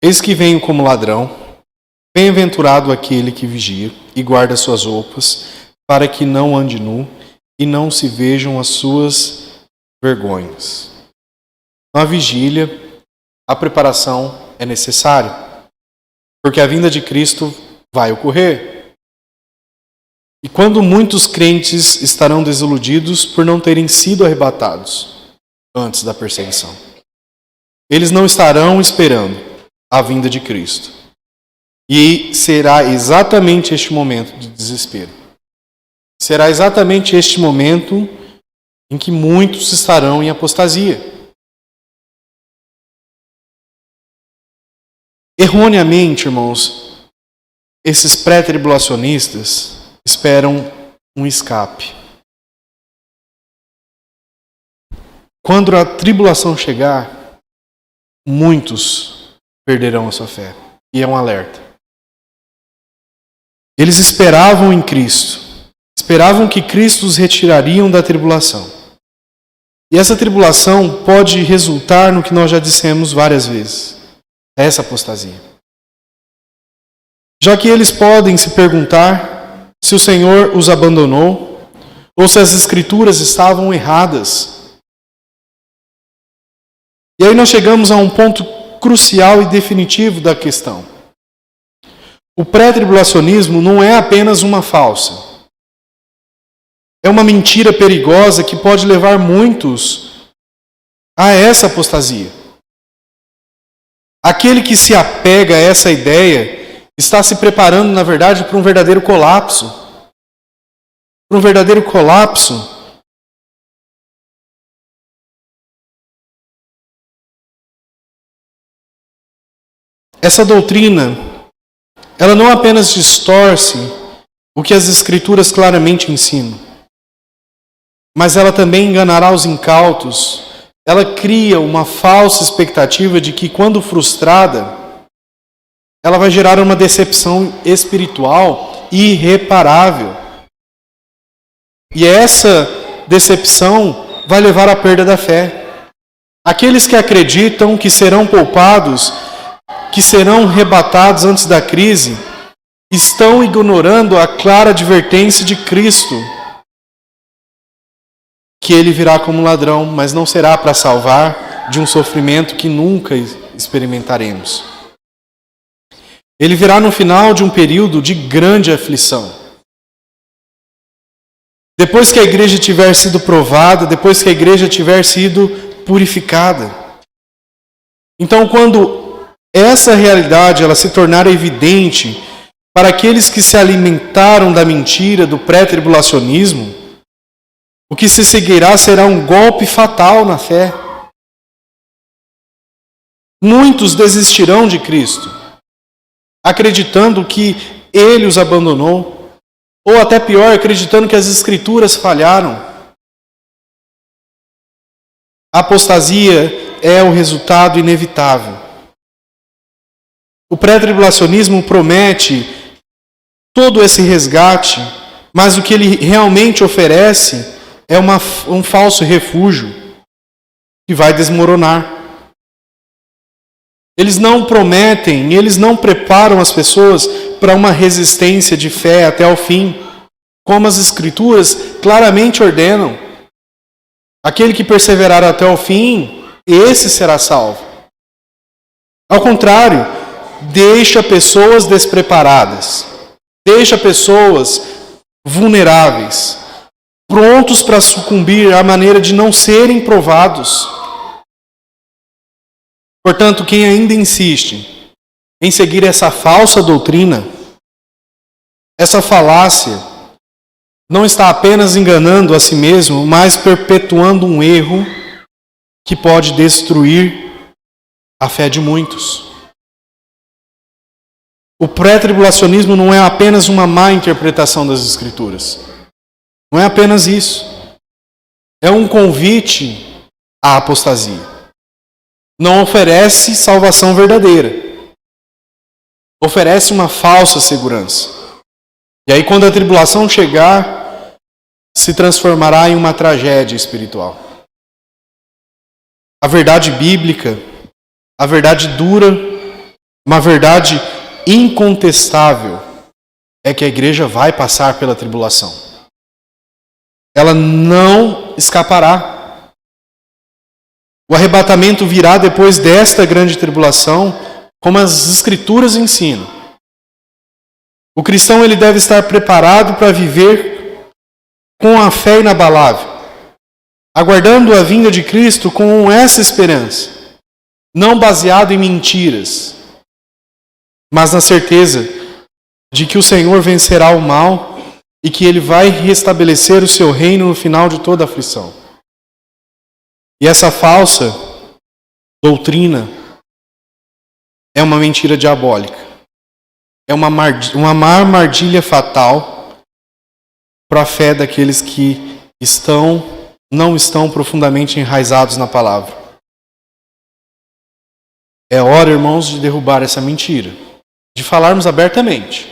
Eis que venho como ladrão, bem-aventurado aquele que vigia e guarda suas roupas, para que não ande nu e não se vejam as suas vergonhas. Na vigília, a preparação é necessária, porque a vinda de Cristo vai ocorrer. E quando muitos crentes estarão desiludidos por não terem sido arrebatados antes da perseguição, eles não estarão esperando a vinda de Cristo. E será exatamente este momento de desespero. Será exatamente este momento em que muitos estarão em apostasia. Erroneamente, irmãos, esses pré-tribulacionistas esperam um escape. Quando a tribulação chegar, muitos perderão a sua fé. E é um alerta. Eles esperavam em Cristo. Esperavam que Cristo os retiraria da tribulação. E essa tribulação pode resultar no que nós já dissemos várias vezes. Essa apostasia. Já que eles podem se perguntar se o Senhor os abandonou ou se as Escrituras estavam erradas. E aí nós chegamos a um ponto crucial e definitivo da questão. O pré-tribulacionismo não é apenas uma falsa. É uma mentira perigosa que pode levar muitos a essa apostasia. Aquele que se apega a essa ideia está se preparando, na verdade, para um verdadeiro colapso. Para um verdadeiro colapso. Essa doutrina, ela não apenas distorce o que as Escrituras claramente ensinam, mas ela também enganará os incautos. Ela cria uma falsa expectativa de que, quando frustrada, ela vai gerar uma decepção espiritual irreparável. E essa decepção vai levar à perda da fé. Aqueles que acreditam que serão poupados, que serão arrebatados antes da crise, estão ignorando a clara advertência de Cristo. que ele virá como ladrão, mas não será para salvar de um sofrimento que nunca experimentaremos. Ele virá no final de um período de grande aflição. Depois que a igreja tiver sido provada, depois que a igreja tiver sido purificada. Então, quando essa realidade ela se tornar evidente para aqueles que se alimentaram da mentira, do pré-tribulacionismo, o que se seguirá será um golpe fatal na fé. Muitos desistirão de Cristo, acreditando que Ele os abandonou, ou até pior, acreditando que as Escrituras falharam. A apostasia é o resultado inevitável. O pré-tribulacionismo promete todo esse resgate, mas o que ele realmente oferece é um falso refúgio que vai desmoronar. Eles não prometem, eles não preparam as pessoas para uma resistência de fé até o fim, como as Escrituras claramente ordenam. Aquele que perseverar até o fim, esse será salvo. Ao contrário, deixa pessoas despreparadas, deixa pessoas vulneráveis, prontos para sucumbir à maneira de não serem provados. Portanto, quem ainda insiste em seguir essa falsa doutrina, essa falácia, não está apenas enganando a si mesmo, mas perpetuando um erro que pode destruir a fé de muitos. O pré-tribulacionismo não é apenas uma má interpretação das Escrituras. Não é apenas isso. É um convite à apostasia. Não oferece salvação verdadeira. Oferece uma falsa segurança. E aí, quando a tribulação chegar, se transformará em uma tragédia espiritual. A verdade bíblica, a verdade dura, uma verdade incontestável é que a igreja vai passar pela tribulação. Ela não escapará. O arrebatamento virá depois desta grande tribulação, como as Escrituras ensinam. O cristão ele deve estar preparado para viver com a fé inabalável, aguardando a vinda de Cristo com essa esperança, não baseado em mentiras, mas na certeza de que o Senhor vencerá o mal e que Ele vai restabelecer o seu reino no final de toda a aflição. E essa falsa doutrina é uma mentira diabólica. É uma armadilha fatal para a fé daqueles que não estão profundamente enraizados na palavra. É hora, irmãos, de derrubar essa mentira. De falarmos abertamente.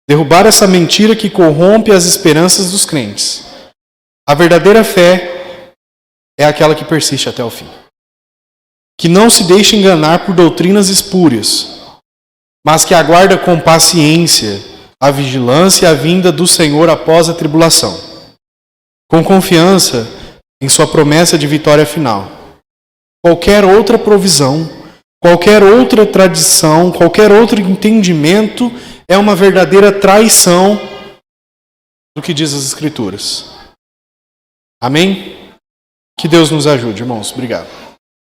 Derrubar essa mentira que corrompe as esperanças dos crentes. A verdadeira fé é aquela que persiste até o fim. Que não se deixa enganar por doutrinas espúrias, mas que aguarda com paciência a vigilância e a vinda do Senhor após a tribulação, com confiança em sua promessa de vitória final. Qualquer outra provisão, qualquer outra tradição, qualquer outro entendimento é uma verdadeira traição do que diz as Escrituras. Amém? Que Deus nos ajude, irmãos. Obrigado.